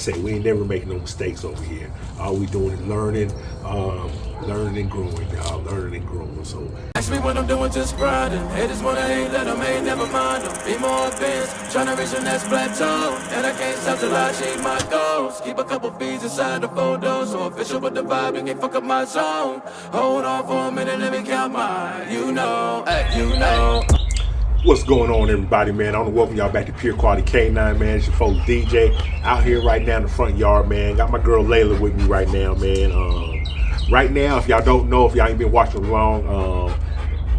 say, we ain't never making no mistakes over here. All we doing is learning and growing, y'all. Learning and growing. So Ask me what I'm doing, just grinding. Haters wanna hate, let them hate, never mind them. Be more advanced, trying to reach the next plateau. And I can't stop till I achieve my goals. Keep a couple fees inside the photos. So official with the vibe, you can't fuck up my zone. Hold on for a minute, let me count mine. You know, what's going on, everybody, man? I want to welcome y'all back to PureQualityCanine, man. It's your folks DJ out here right now in the front yard, man. Got my girl Layla with me right now, man. Right now, if y'all don't know, if y'all ain't been watching along,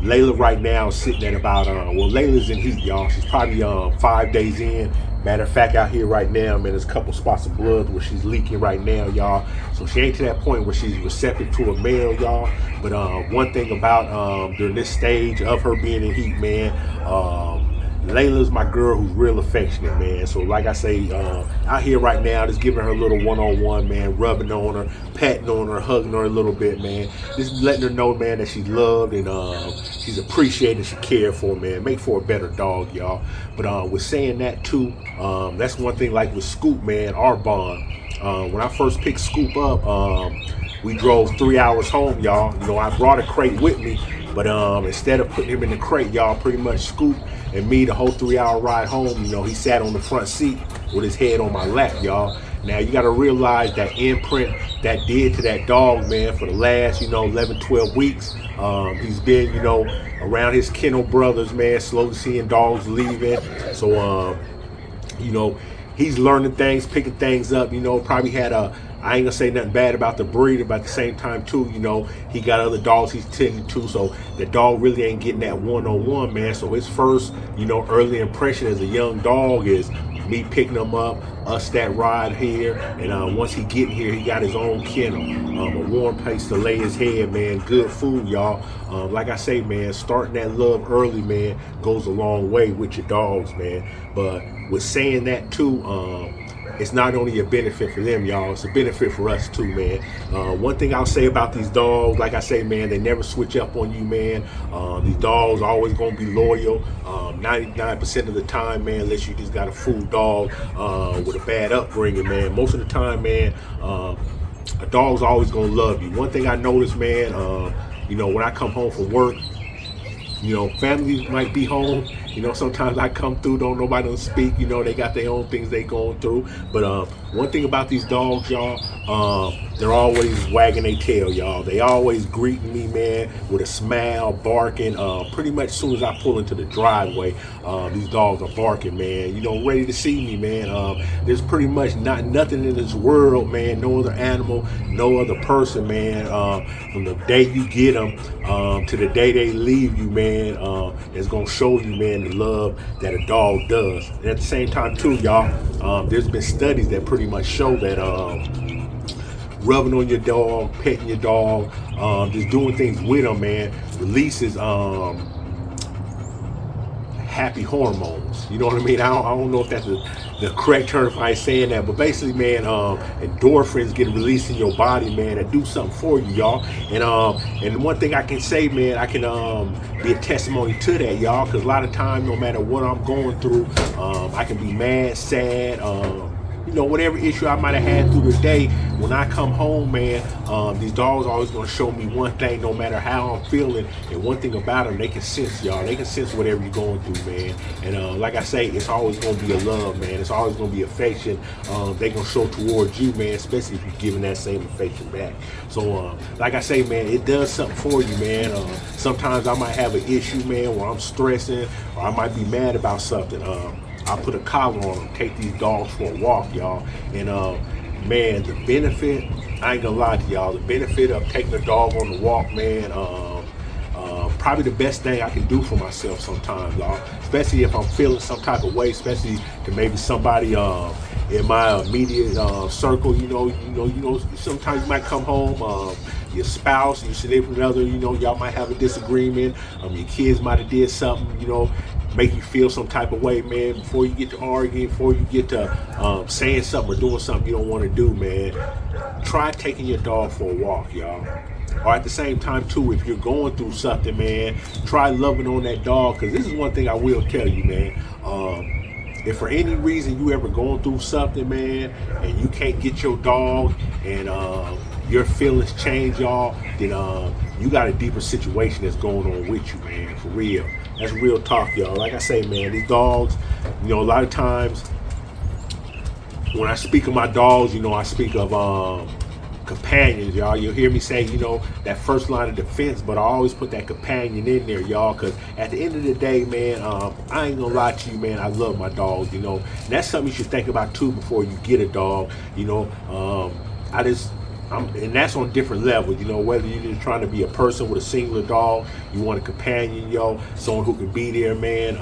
Layla right now is sitting at about, Layla's in heat, y'all. She's probably 5 days in. Matter of fact, out here right now, man, there's a couple spots of blood where she's leaking right now, y'all. So she ain't to that point where she's receptive to a male, y'all. But one thing about during this stage of her being in heat, man, Layla's my girl who's real affectionate, man. So like I say, out here right now, just giving her a little one-on-one, man, rubbing on her, patting on her, hugging her a little bit, man. Just letting her know, man, that she's loved and she's appreciated, she's cared for, man. Make for a better dog, y'all. But with saying that too, that's one thing, like with Scoop, man, our bond. When I first picked Scoop up, we drove 3 hours home, y'all. You know, I brought a crate with me, but instead of putting him in the crate, y'all, pretty much Scoop and me, the whole 3 hour ride home, you know, he sat on the front seat with his head on my lap, y'all. Now you got to realize that imprint that did to that dog, man, for the last, 11, 12 weeks. He's been, around his kennel brothers, man, slowly seeing dogs leaving. So, he's learning things, picking things up, probably had I ain't gonna say nothing bad about the breed, but at the same time too, he got other dogs he's tending to, so the dog really ain't getting that one-on-one, man. So his first, early impression as a young dog is me picking him up, us that ride here, and once he get here, he got his own kennel, a warm place to lay his head, man, good food, y'all. Like I say, man, starting that love early, man, goes a long way with your dogs, man. But with saying that too, it's not only a benefit for them, y'all, it's a benefit for us too, man. One thing I'll say about these dogs, like I say, man, they never switch up on you, man. These dogs are always gonna be loyal 99% of the time, man, unless you just got a fool dog with a bad upbringing, man. Most of the time, man, a dog's always gonna love you. One thing I noticed, man, when I come home from work, families might be home. Sometimes I come through, don't nobody don't speak. They got their own things they going through. But one thing about these dogs, y'all, they're always wagging their tail, y'all. They always greeting me, man, with a smile, barking. Pretty much as soon as I pull into the driveway, these dogs are barking, man. Ready to see me, man. There's pretty much nothing in this world, man. No other animal, no other person, man. From the day you get them to the day they leave you, man, it's gonna show you, man, the love that a dog does. And at the same time too, y'all, there's been studies that pretty much show that rubbing on your dog, petting your dog, just doing things with them, man, releases happy hormones. You know what I mean? I don't know if that's the correct term if I ain't saying that, but basically, man, endorphins get released in your body, man, and do something for you, y'all. And one thing I can say, man, I can be a testimony to that, y'all, because a lot of times, no matter what I'm going through, I can be mad, sad, whatever issue I might have had through the day, when I come home, man, these dogs are always going to show me one thing, no matter how I'm feeling. And one thing about them, they can sense, y'all. They can sense whatever you're going through, man. And like I say, it's always going to be a love, man. It's always going to be affection. They going to show towards you, man, especially if you're giving that same affection back. So, like I say, man, it does something for you, man. Sometimes I might have an issue, man, where I'm stressing, or I might be mad about something. I put a collar on them, take these dogs for a walk, y'all. And man, the benefit, I ain't gonna lie to y'all, the benefit of taking a dog on the walk, man, probably the best thing I can do for myself sometimes, y'all. Especially if I'm feeling some type of way, especially to maybe somebody in my immediate circle, sometimes you might come home, your spouse, your significant other, y'all might have a disagreement, your kids might have did something, make you feel some type of way, man, before you get to arguing, before you get to saying something or doing something you don't want to do, man. Try taking your dog for a walk, y'all. Or at the same time too, if you're going through something, man, try loving on that dog, because this is one thing I will tell you, man. if for any reason you ever going through something, man, and you can't get your dog, and your feelings change, y'all, then you got a deeper situation that's going on with you, man, for real. That's real talk, y'all. Like I say, man, these dogs, a lot of times when I speak of my dogs, I speak of companions, y'all. You'll hear me say, that first line of defense, but I always put that companion in there, y'all, because at the end of the day, man, I ain't gonna lie to you, man, I love my dogs, and that's something you should think about too before you get a dog. And that's on different levels, whether you're just trying to be a person with a singular dog, you want a companion, someone who can be there, man.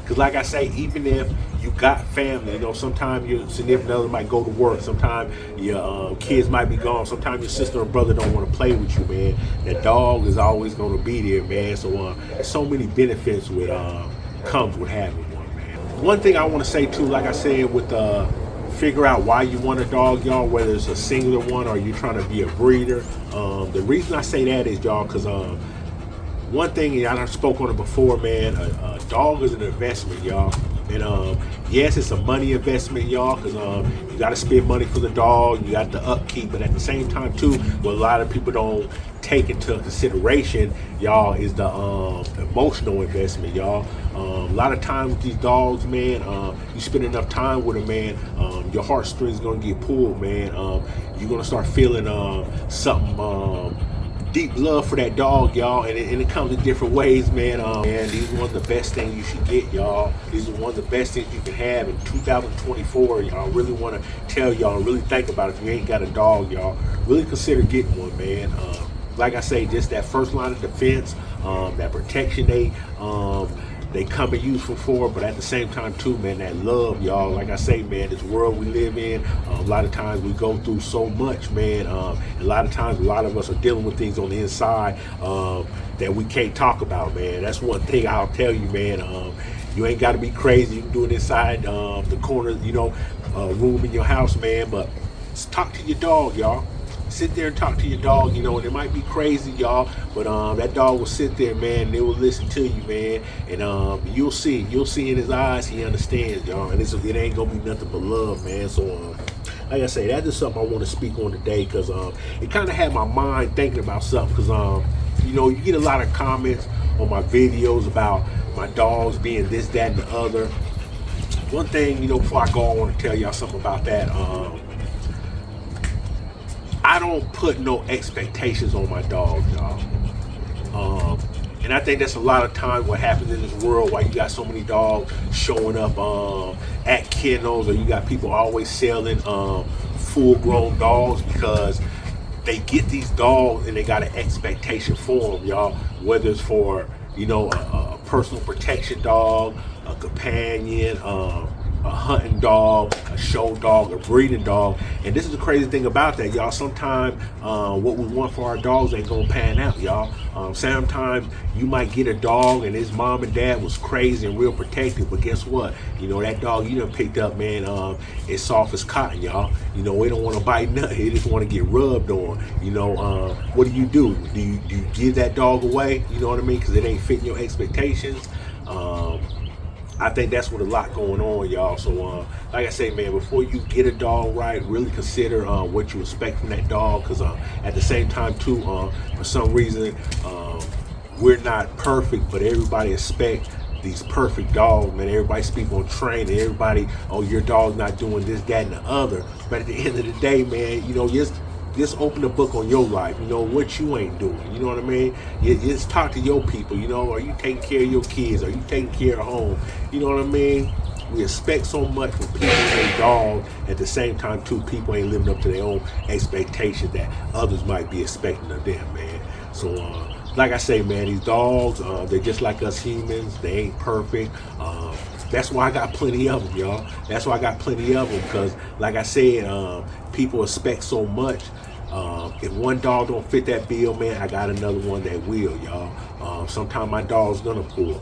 Because like I say, even if you got family, sometimes your significant other might go to work, sometimes your kids might be gone, sometimes your sister or brother don't want to play with you, man. That dog is always going to be there, man. So there's so many benefits with comes with having one, man. One thing I want to say too, like I said, with figure out why you want a dog, y'all, whether it's a singular one or you're trying to be a breeder. The reason I say that is, y'all, because one thing, and I spoke on it before, man, a dog is an investment, y'all. And yes, it's a money investment, y'all, because you got to spend money for the dog, you got the upkeep, but at the same time too, what a lot of people don't take into consideration, y'all, is the emotional investment, y'all. A lot of times with these dogs, man, you spend enough time with them, man, your heartstrings gonna get pulled, man. You're gonna start feeling something deep love for that dog, y'all, and it comes in different ways, man. And these are one of the best things you should get, y'all. These are one of the best things you can have in 2024. Y'all really want to tell y'all, really think about it. If you ain't got a dog, y'all, really consider getting one, man. Like I say, just that first line of defense, that protection they come and useful for, but at the same time too, man, that love, y'all. Like I say, man, this world we live in, a lot of times we go through so much, man. A lot of times, a lot of us are dealing with things on the inside that we can't talk about, man. That's one thing I'll tell you, man. You ain't got to be crazy. You can do it inside the corner, room in your house, man. But talk to your dog, y'all. Sit there and talk to your dog, and it might be crazy, y'all, but that dog will sit there, man, and it will listen to you, man, and you'll see in his eyes he understands, y'all, and it ain't gonna be nothing but love, man. So like I say, that is something I want to speak on today, because it kind of had my mind thinking about something, because you get a lot of comments on my videos about my dogs being this, that, and the other. One thing, before I go, I want to tell y'all something about that. I don't put no expectations on my dogs, y'all. And I think that's a lot of times what happens in this world, why you got so many dogs showing up at kennels, or you got people always selling full-grown dogs, because they get these dogs and they got an expectation for them, y'all. Whether it's for, a personal protection dog, a companion, a hunting dog, a show dog, a breeding dog. And this is the crazy thing about that, y'all. Sometimes what we want for our dogs ain't gonna pan out, y'all. Sometimes you might get a dog and his mom and dad was crazy and real protective, but guess what? That dog you done picked up, man, it's soft as cotton, y'all. They don't want to bite nothing. They just want to get rubbed on. What do? Do you give that dog away? You know what I mean? Because it ain't fitting your expectations. I think that's what a lot going on, y'all. So, like I say, man, before you get a dog, right, really consider what you expect from that dog, because at the same time, too, for some reason, we're not perfect, but everybody expects these perfect dogs, man. Everybody speak on training. Everybody, your dog's not doing this, that, and the other. But at the end of the day, man, just open the book on your life, what you ain't doing, you know what I mean? You just talk to your people, are you taking care of your kids? Are you taking care of home? You know what I mean? We expect so much from people and dogs. At the same time, too, people ain't living up to their own expectations that others might be expecting of them, man. So, like I say, man, these dogs, they're just like us humans. They ain't perfect. That's why I got plenty of them, y'all. That's why I got plenty of them, because, like I said, people expect so much. If one dog don't fit that bill, man, I got another one that will, y'all. Sometimes my dog's gonna pull.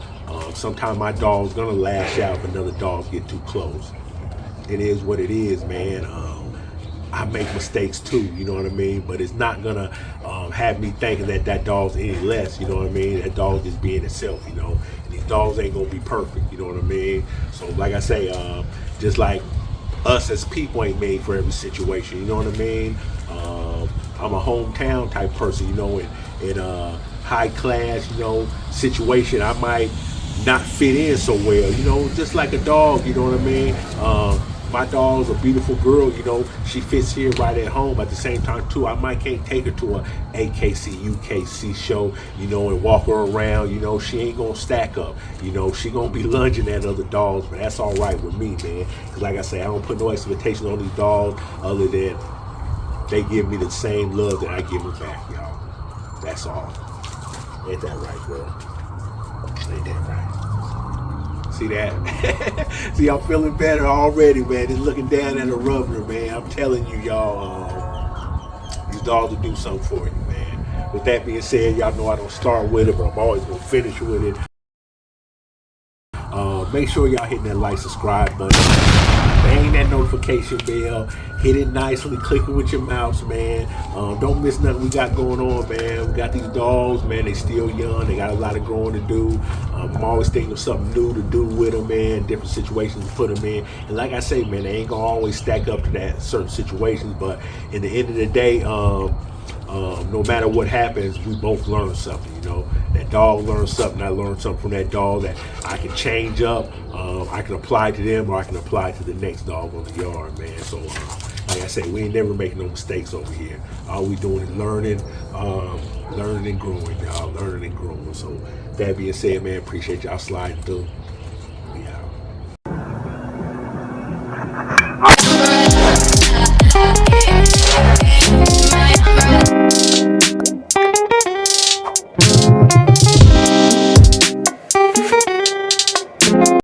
Sometimes my dog's gonna lash out if another dog get too close. It is what it is, man. I make mistakes too, you know what I mean? But it's not gonna have me thinking that that dog's any less, you know what I mean? That dog just being itself, you know? And these dogs ain't gonna be perfect, you know what I mean? So like I say, just like us as people ain't made for every situation, you know what I mean? I'm a hometown type person, you know, in a high class, you know, situation, I might not fit in so well, you know, just like a dog, you know what I mean? My dog's a beautiful girl, you know, she fits here right at home. At the same time too, I might can't take her to a AKC, UKC show, you know, and walk her around, you know, she ain't gonna stack up, you know, she gonna be lunging at other dogs, but that's all right with me, man. Cause like I say, I don't put no expectations on these dogs other than they give me the same love that I give them back, y'all. That's all. Ain't that right, girl? Ain't that right? See that? See, I'm feeling better already, man. Just looking down at the rubber, man. I'm telling you, y'all, these dogs will do something for you, man. With that being said, y'all know I don't start with it, but I'm always going to finish with it. Make sure y'all hitting that like, subscribe button. Bang that notification bell. Hit it nicely. Click it with your mouse, man. Don't miss nothing we got going on, man. We got these dogs, man. They still young. They got a lot of growing to do. I'm always thinking of something new to do with them, man. Different situations to put them in. And like I say, man, they ain't going to always stack up to that certain situations. But in the end of the day, no matter what happens, we both learn something, you know. That dog learns something, I learned something from that dog that I can change up, I can apply to them, or I can apply to the next dog on the yard, man. So, like I said, we ain't never making no mistakes over here. All we doing is learning and growing, y'all. Learning and growing. So, that being said, man, appreciate y'all sliding through.